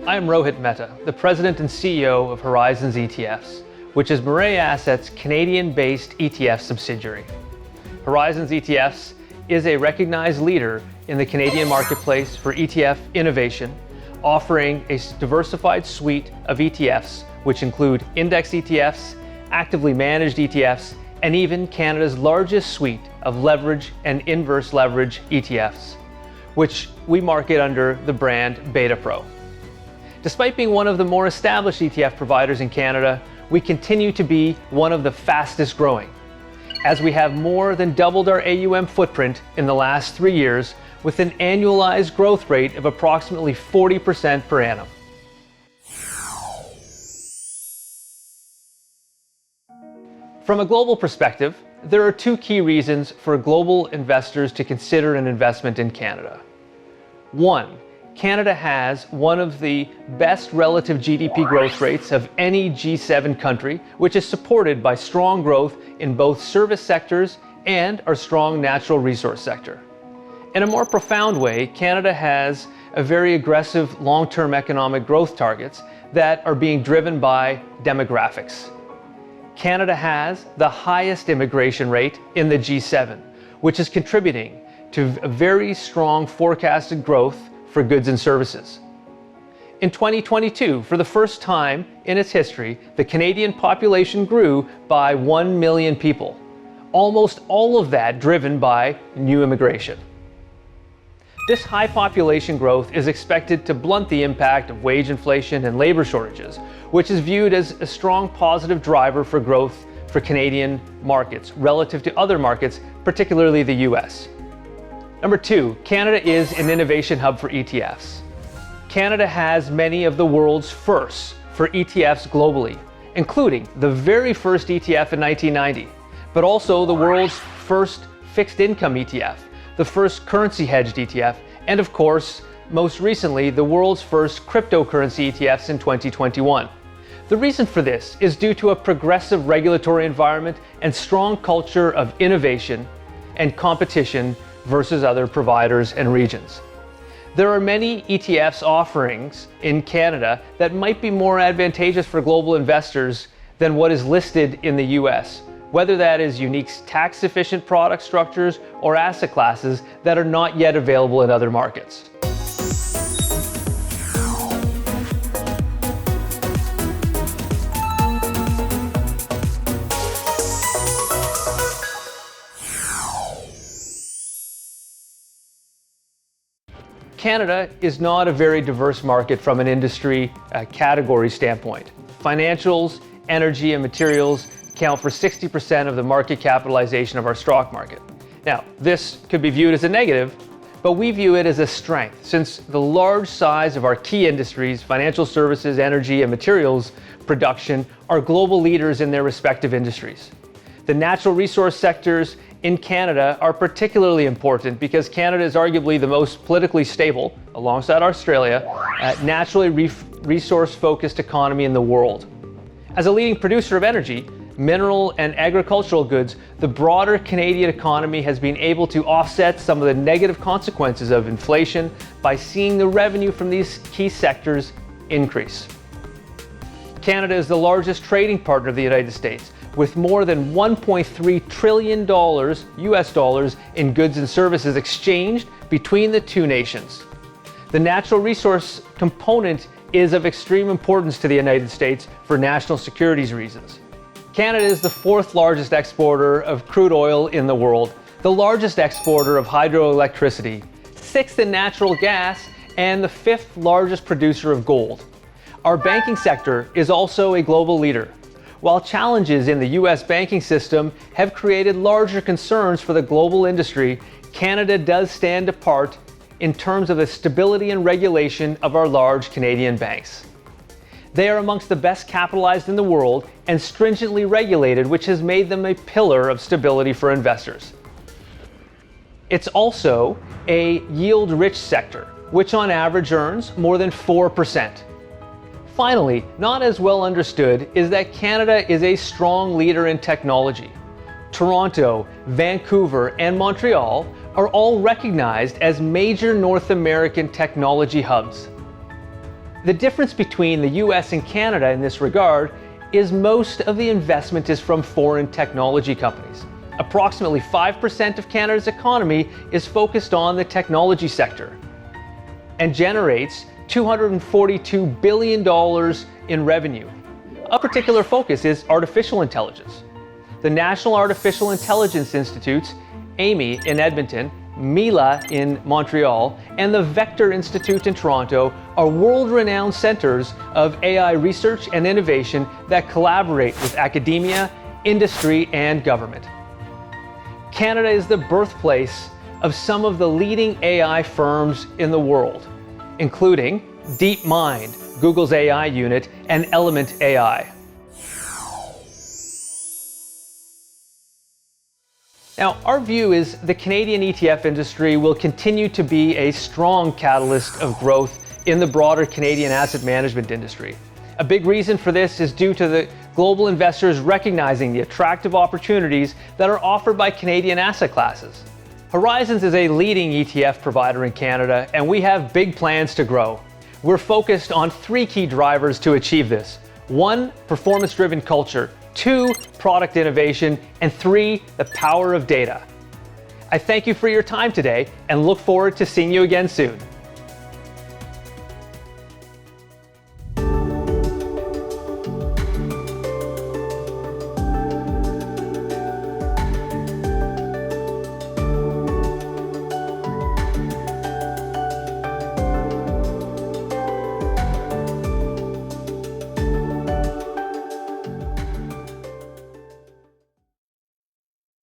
I am Rohit Mehta, the President and CEO of Horizons ETFs, which is Mirae Asset's Canadian-based ETF subsidiary. Horizons ETFs is a recognized leader in the Canadian marketplace for ETF innovation, offering a diversified suite of ETFs, which include index ETFs, actively managed ETFs, and even Canada's largest suite of leverage and inverse leverage ETFs, which we market under the brand BetaPro. Despite being one of the more established ETF providers in Canada, we continue to be one of the fastest growing, as we have more than doubled our AUM footprint in the last 3 years with an annualized growth rate of approximately 40% per annum. From a global perspective, there are two key reasons for global investors to consider an investment in Canada. One, Canada has one of the best relative GDP growth rates of any G7 country, which is supported by strong growth in both service sectors and our strong natural resource sector. In a more profound way, Canada has a very aggressive long-term economic growth targets that are being driven by demographics. Canada has the highest immigration rate in the G7, which is contributing to a very strong forecasted growth for goods and services. In 2022, for the first time in its history, the Canadian population grew by 1 million people, almost all of that driven by new immigration. This high population growth is expected to blunt the impact of wage inflation and labor shortages, which is viewed as a strong positive driver for growth for Canadian markets relative to other markets, particularly the US. Number two, Canada is an innovation hub for ETFs. Canada has many of the world's firsts for ETFs globally, including the very first ETF in 1990, but also the world's first fixed income ETF, the first currency hedged ETF, and of course, most recently, the world's first cryptocurrency ETFs in 2021. The reason for this is due to a progressive regulatory environment and strong culture of innovation and competition versus other providers and regions. There are many ETFs offerings in Canada that might be more advantageous for global investors than what is listed in the US, whether that is unique tax-efficient product structures or asset classes that are not yet available in other markets. Canada is not a very diverse market from an industry category standpoint. Financials, energy, and materials account for 60% of the market capitalization of our stock market. Now, this could be viewed as a negative, but we view it as a strength since the large size of our key industries, financial services, energy, and materials production, are global leaders in their respective industries. The natural resource sectors in Canada are particularly important because Canada is arguably the most politically stable, alongside Australia, naturally resource-focused economy in the world. As a leading producer of energy, mineral and agricultural goods, the broader Canadian economy has been able to offset some of the negative consequences of inflation by seeing the revenue from these key sectors increase. Canada is the largest trading partner of the United States, with more than $1.3 trillion US dollars in goods and services exchanged between the two nations. The natural resource component is of extreme importance to the United States for national security reasons. Canada is the fourth largest exporter of crude oil in the world, the largest exporter of hydroelectricity, sixth in natural gas, and the fifth largest producer of gold. Our banking sector is also a global leader. While challenges in the US banking system have created larger concerns for the global industry, Canada does stand apart in terms of the stability and regulation of our large Canadian banks. They are amongst the best capitalized in the world and stringently regulated, which has made them a pillar of stability for investors. It's also a yield-rich sector, which on average earns more than 4%. Finally, not as well understood is that Canada is a strong leader in technology. Toronto, Vancouver, and Montreal are all recognized as major North American technology hubs. The difference between the US and Canada in this regard is most of the investment is from foreign technology companies. Approximately 5% of Canada's economy is focused on the technology sector and generates $242 billion in revenue. A particular focus is artificial intelligence. The National Artificial Intelligence Institutes, AMI in Edmonton, Mila in Montreal, and the Vector Institute in Toronto are world-renowned centers of AI research and innovation that collaborate with academia, industry, and government. Canada is the birthplace of some of the leading AI firms in the world, including DeepMind, Google's AI unit, and Element AI. Now, our view is the Canadian ETF industry will continue to be a strong catalyst of growth in the broader Canadian asset management industry. A big reason for this is due to the global investors recognizing the attractive opportunities that are offered by Canadian asset classes. Horizons is a leading ETF provider in Canada, and we have big plans to grow. We're focused on 3 key drivers to achieve this. 1, performance-driven culture. 2, product innovation, and 3, the power of data. I thank you for your time today and look forward to seeing you again soon.